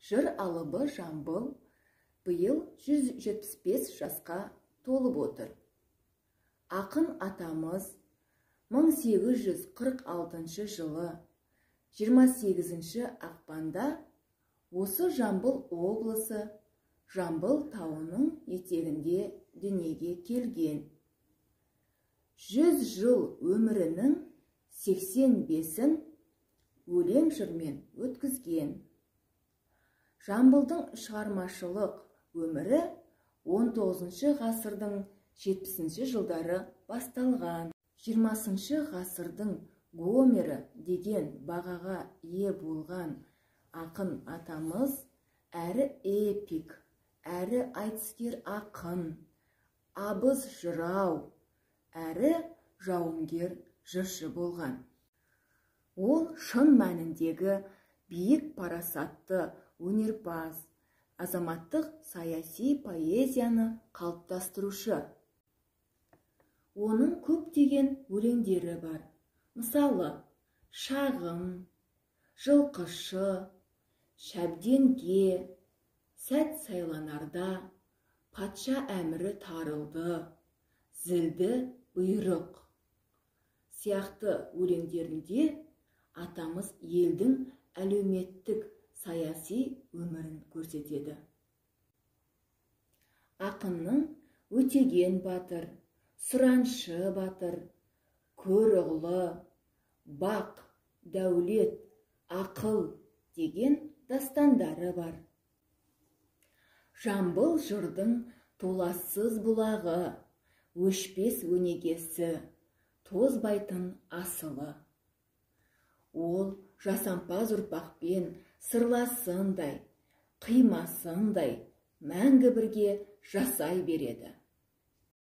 Жыр алыбы Жамбыл биыл 175 жасқа толып отыр. Ақын атамыз 1846 жылы 28 ақпанда осы Жамбыл облысы Жамбыл тауының етегінде дүниеге келген. 100 жыл өмірінің 85-ін өлең жырмен өткізген. Жамбылдың шығармашылық өмірі 19 ғасырдың 70 жылдары басталған. 20 ғасырдың Гомері деген бағаға ие болған ақын атамыз әрі эпик, әрі айтыскер ақын, абыз жырау, әрі жауынгер жыршы болған. Ол шын мәніндегі биік парасатты өнерпаз, азаматтық саяси поэзияны қалыптастырушы. Оның көптеген өлеңдері бар. Мысалы, Шағым, Жылқышы, Шәбденге, Сәт сайланарда, Патша әмірі тарылды, Зілді бұйрық сияқты өлеңдерінде атамыз елдің әлеуметтік саяси өмірін көрсетеді. Ақынның Өтеген батыр, Сұраншы батыр, Көрұғлы, Бақ, Дәулет, Ақыл деген дастандары бар. Жамбыл жырдың толассыз бұлағы, өшпес өнегесі, тозбайтын асылы. Ол жасампаз ұрпақпен сырласындай, қимасындай мәңгі бірге жасай береді.